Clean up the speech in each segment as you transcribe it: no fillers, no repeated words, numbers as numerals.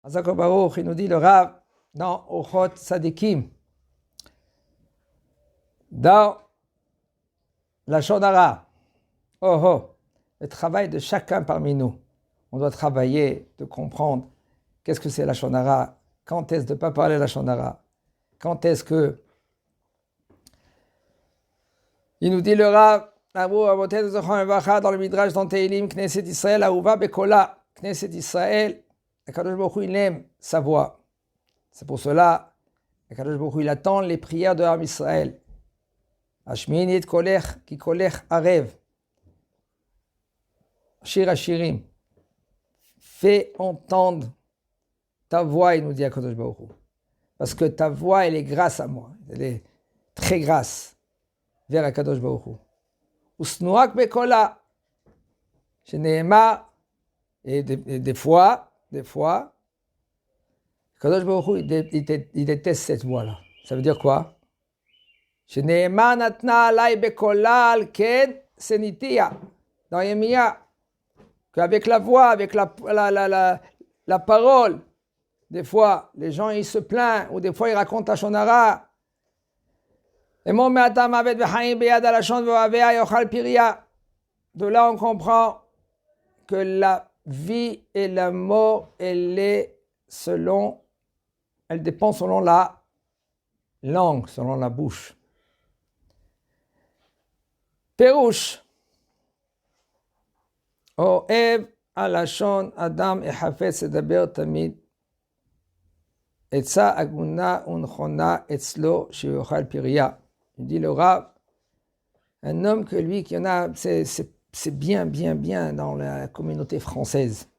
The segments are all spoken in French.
Hazako Baruch, il nous dit le Rav dans Ochot Sadikim, dans la Shonara. Le travail de chacun parmi nous. On doit travailler de comprendre qu'est-ce que c'est la Shonara, quand est-ce de ne pas parler la Shonara, quand est-ce que. Il nous dit le Rav, dans le Midrash dans Teilim, Knesset Israël, Ahuva Bekola, Knesset Israël, Akadosh Baruch Hu, il aime sa voix. C'est pour cela, Akadosh Baruch Hu, il attend les prières de Am Israël. Ashmini et kolech, ki kolech arev. Shir Hashirim. Fais entendre ta voix, il nous dit Akadosh Baruch Hu. Parce que ta voix, elle est grâce à moi. Elle est très grâce vers Akadosh Baruch Hu. Usnuak bekola. Sheneema. Et des fois, Akadosh Baruch Hu, il déteste cette voix-là. Ça veut dire quoi? Sheneema natna alay bekola al ken senitia. Dans Yemia. Qu'avec la voix, avec la parole, des fois, les gens, ils se plaignent, ou des fois, ils racontent à Shonara. De là, on comprend que la vie et la mort, elle dépend selon la langue, selon la bouche. Perouche. אוהב הלשון אדם החפץ לדבר תמיד, עצה הגונה ונכונה אצלו שיאכל פריה. Il dit le Rav, un homme que lui, qui en a, c'est bien dans la communauté française.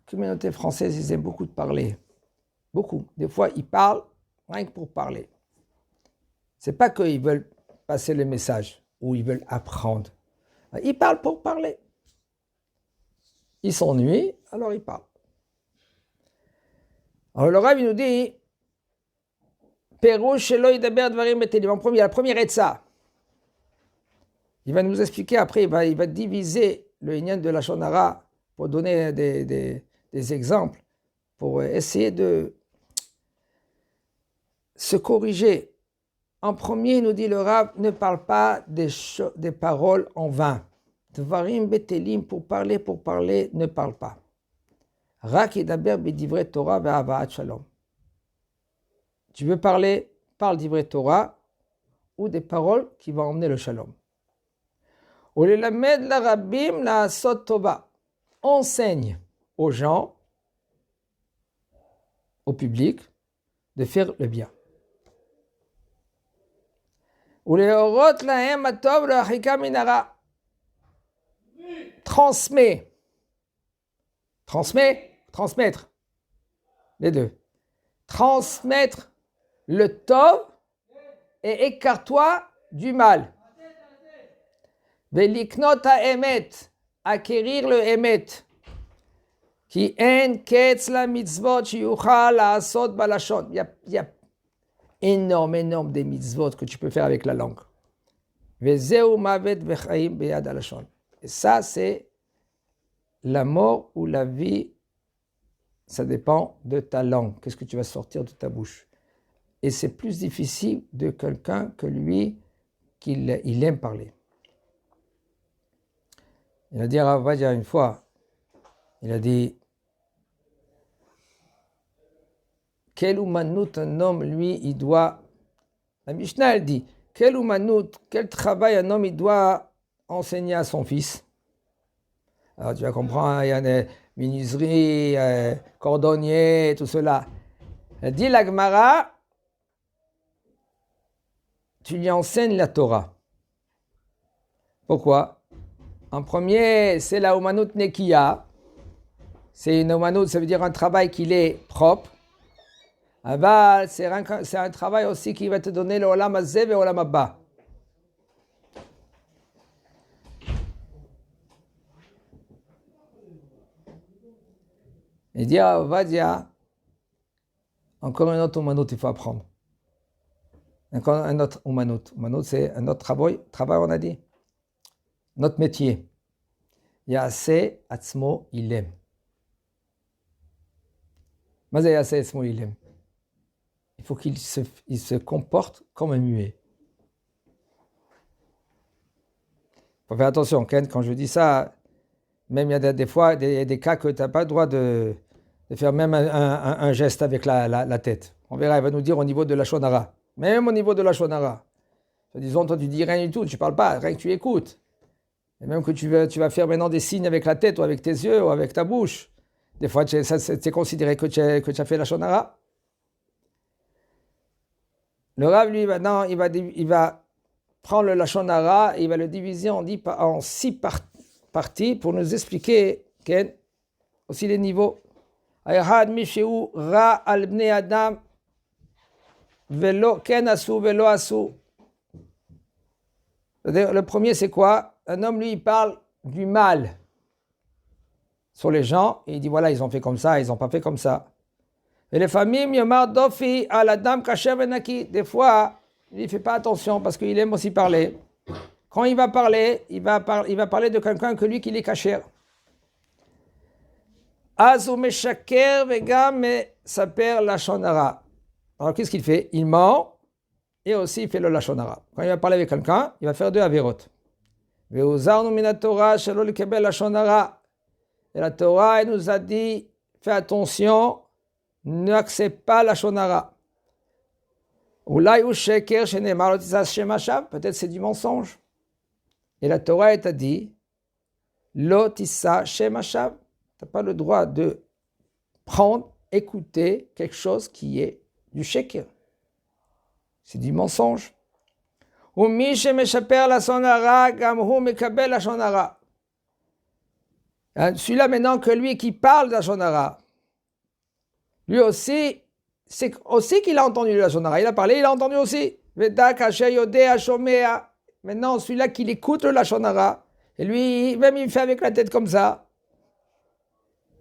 La communauté française, ils aiment beaucoup de parler. Beaucoup. Des fois, ils parlent rien que pour parler. C'est pas qu'ils veulent passer le message ou ils veulent apprendre. Ils parlent pour parler. Ils s'ennuient, alors ils parlent. Alors le Rav, il nous dit, Perouche shelo yidaber dvarim betelim. En premier, la première etza. Il va nous expliquer après, il va diviser le inyan de la Shonara pour donner des exemples, pour essayer de se corriger. En premier, il nous dit le Rav, ne parle pas des paroles en vain. Dvarim betelim, pour parler, ne parle pas. Rak yidaber b'divrei Torah ve'avat shalom. Tu veux parler, parle divrei Torah ou des paroles qui vont emmener le shalom. Ulelamed larabim la'asot tova. Enseigne aux gens, au public, de faire le bien. Uleorot lahem atov le'achika min hara. Transmettre, les deux. Transmettre le tov et écarte-toi du mal. Veliknot ha'emet, acquérir le emet. Ki en ketz la mitzvot shiyuchal la'asot balashon. Il y a énorme des mitzvot que tu peux faire avec la langue. Vezeu mavet vechaim beyad halashon. Et ça, c'est la mort ou la vie, ça dépend de ta langue. Qu'est-ce que tu vas sortir de ta bouche? Et c'est plus difficile de quelqu'un que lui, qu'il aime parler. Il a dit à Rav Ovadia une fois, il a dit, quel umanout un homme, lui, il doit, la Mishnah, elle dit, quel umanout, quel travail un homme, il doit enseigner à son fils. Alors tu vas comprendre, il y a des menuiseries, cordonniers, tout cela. Elle dit la Gemara, tu lui enseignes la Torah. Pourquoi? En premier, c'est la Umanut Nekiya. C'est une Umanut, ça veut dire un travail qui est propre. Aval, c'est un travail aussi qui va te donner le Olam Hazeh et Olam Haba. Il dit à Ovadia, encore un autre Umanut, il faut apprendre. Encore un autre Umanut. Umanut, c'est un autre travail, on a dit. Notre métier. Ya'aseh atzmo ilem. Il faut qu'il se comporte comme un muet. Il faut faire attention, Ken, quand je dis ça, même il y a des fois des cas que tu n'as pas le droit de faire même un geste avec la tête. On verra, il va nous dire au niveau de la shonara. Même au niveau de la shonara. Disons, toi tu dis rien du tout, tu ne parles pas, rien que tu écoutes. Et même que tu vas faire maintenant des signes avec la tête ou avec tes yeux ou avec ta bouche. Des fois, c'est considéré que tu as fait la shonara. Le Rav, lui, maintenant, il va prendre le lashon hara et il va le diviser en 6 parties pour nous expliquer aussi les niveaux. Ayahad misheu ra al bnei adam velo ken asu velo asu. Le premier, c'est quoi? Un homme, lui, il parle du mal sur les gens et il dit voilà, ils ont fait comme ça, ils n'ont pas fait comme ça. Et les familles, yomar dofi à la dame kasher venaki. Des fois, il ne fait pas attention parce qu'il aime aussi parler. Quand il va parler, il va parler de quelqu'un que lui, qu'il est kasher. Azu meshaker vegam saper lashon hara. Alors qu'est-ce qu'il fait? Il ment et aussi il fait le lashon hara. Quand il va parler avec quelqu'un, il va faire 2 averot. Ve'uzarnu min haTorah shelo lekabel lashon hara. Et la Torah, elle nous a dit, fais attention, n'accepte pas la shonara. Peut-être c'est du mensonge. Et la Torah, elle t'a dit, lotissa shemashav. Tu n'as pas le droit de prendre, écouter quelque chose qui est du sheker. C'est du mensonge. Celui-là maintenant que lui qui parle de la shonara, lui aussi, c'est aussi qu'il a entendu la shonara. Il a parlé, il a entendu aussi. Maintenant, celui-là qui écoute la shonara, et lui, même il fait avec la tête comme ça.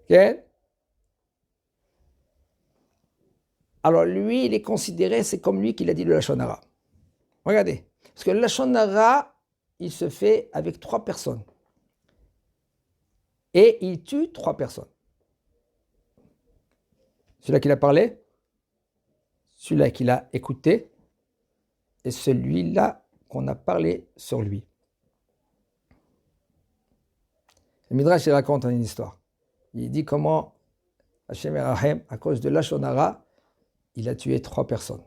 Okay? Alors lui, il est considéré, c'est comme lui qui a dit le shonara. Regardez, parce que le shonara, il se fait avec 3 personnes. Et il tue 3 personnes. Celui-là qui a parlé, celui-là qui l'a écouté, et celui-là qu'on a parlé sur lui. Le Midrash, il raconte une histoire. Il dit comment Hashem Erahem, à cause de lashon hara, il a tué 3 personnes.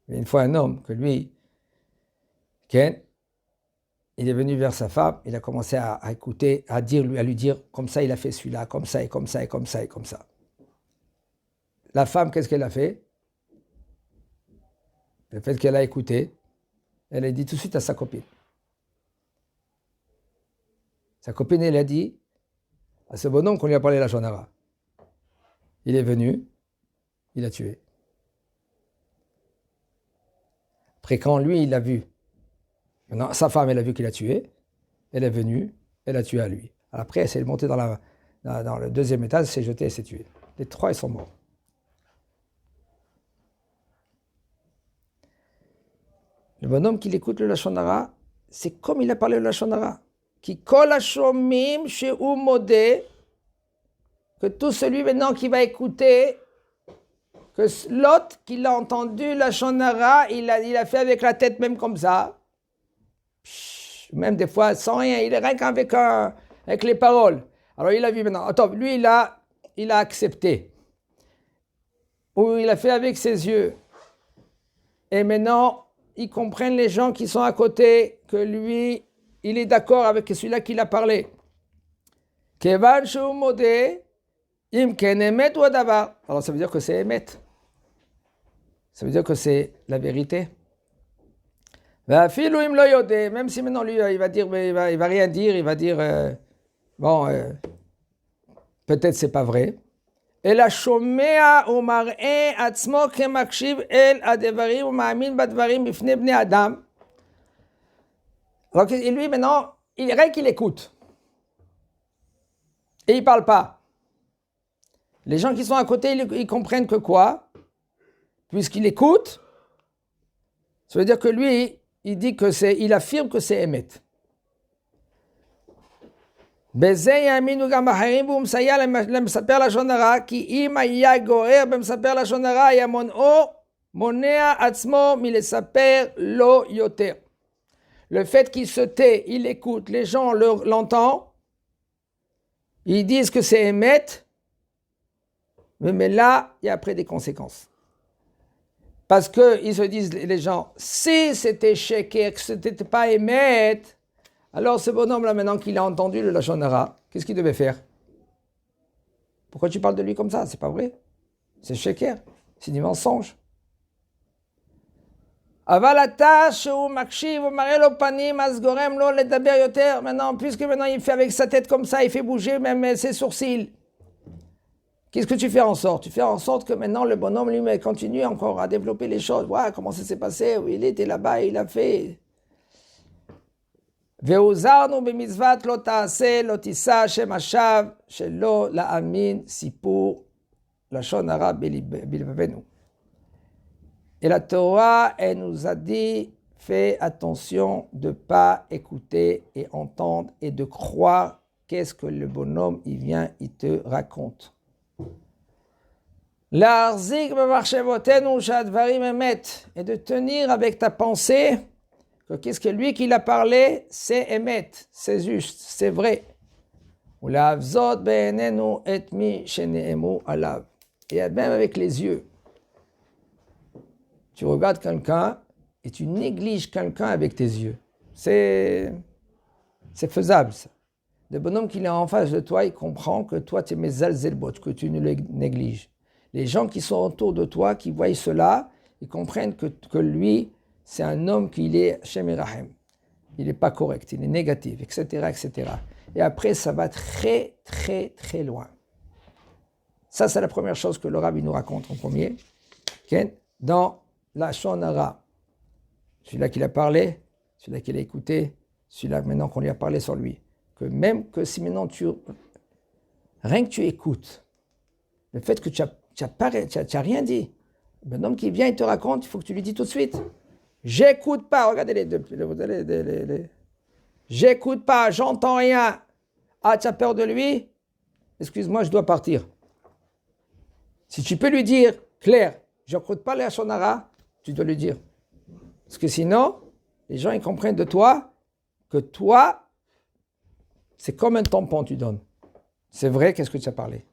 Il y a une fois un homme que lui, Ken, il est venu vers sa femme, il a commencé à écouter, à lui dire, comme ça il a fait celui-là, comme ça et comme ça et comme ça et comme ça. La femme, qu'est-ce qu'elle a fait? Le fait qu'elle a écouté, elle a dit tout de suite à sa copine. Sa copine, elle a dit à ce bonhomme qu'on lui a parlé la lashon hara. Il est venu, il a tué. Après, quand lui, il l'a vu, maintenant, sa femme, elle a vu qu'il a tué, elle est venue, elle a tué à lui. Alors après, elle s'est montée dans le 2e étage, elle s'est jetée, elle s'est tuée. Les 3, ils sont morts. Le bonhomme qui écoute le lashon hara, c'est comme il a parlé le lashon hara. Qui kol hashomim sheu modeh, que tout celui maintenant qui va écouter, que l'autre qui l'a entendu lashon hara, il a fait avec la tête même comme ça. Même des fois sans rien, il est rien qu'avec avec les paroles. Alors il a vu maintenant, attends, lui il a accepté. Ou il a fait avec ses yeux. Et maintenant, ils comprennent les gens qui sont à côté que lui, il est d'accord avec celui-là qui l'a parlé. Kevan sheu modeh, im ken emet ou davar. Alors ça veut dire que c'est emet. Ça veut dire que c'est la vérité. Même si maintenant lui, il va dire, mais il va rien dire, il va dire, peut-être c'est pas vrai. אלא שומע ומראה עצמו כמקשיב אל הדברים ומאמין בדברים בפני בני אדם. Donc lui maintenant, rien qu'il écoute. Et il parle pas. Les gens qui sont à côté, ils comprennent que quoi? Puisqu'il écoute, ça veut dire que lui, il affirme que c'est Emet. בזה יאמינו גם אחרים והוא מסייע למספר לשון הרע, כי אם היה גורר במספר לשון הרע, היה מונע עצמו מלספר לו יותר. Le fait qu'il se tait, il écoute, les gens l'entendent, ils disent que c'est émet, mais là, il y a après des conséquences. Parce qu'ils se disent, les gens, si c'était sheker, que ce n'était pas émet, alors ce bonhomme-là, maintenant qu'il a entendu le Lachon Hara, qu'est-ce qu'il devait faire? Pourquoi tu parles de lui comme ça? C'est pas vrai. C'est sheker, c'est du mensonge. Maintenant, puisque maintenant il fait avec sa tête comme ça, il fait bouger même ses sourcils. Qu'est-ce que tu fais en sorte? Tu fais en sorte que maintenant le bonhomme lui continue encore à développer les choses. Voilà comment ça s'est passé, où il était là-bas, il a fait. והוזהרנו במצוות לא תעשה, לא תישא שם השווא, שלא להאמין סיפור לשון הרע בלבבנו. Et la Torah, elle nous a dit, fais attention de ne pas écouter et entendre et de croire qu'est-ce que le bonhomme, il vient, il te raconte. להחזיק במחשבותינו שהדברים אמת, et de tenir avec ta pensée que qu'est-ce que lui qui l'a parlé, c'est émet, c'est juste, c'est vrai. ולהבזות בעינינו את מי שנאמו עליו. Et même avec les yeux. Tu regardes quelqu'un et tu négliges quelqu'un avec tes yeux. C'est faisable, ça. Le bonhomme qui est en face de toi, il comprend que toi, tu es mes alzelbot, que tu ne le négliges. Les gens qui sont autour de toi, qui voient cela, ils comprennent que lui, c'est un homme qui est Shem Rahem. Il n'est pas correct, il est négatif, etc., etc. Et après, ça va très, très, très loin. Ça, c'est la première chose que le Rabbi nous raconte en premier. Okay? Dans la Lachon Hara, celui-là qui a parlé, celui-là qui l'a écouté, celui-là maintenant qu'on lui a parlé sur lui, que même que si maintenant rien que tu écoutes, le fait que tu n'as rien dit, un homme qui vient et te raconte, il faut que tu lui dis tout de suite, j'écoute pas, regardez les deux, j'écoute pas, j'entends rien, ah tu as peur de lui, excuse-moi je dois partir. Si tu peux lui dire, clair, je n'écoute pas les Lachon Hara, tu dois lui dire. Parce que sinon, les gens ils comprennent de toi que toi, c'est comme un tampon tu donnes. C'est vrai, qu'est-ce que tu as parlé?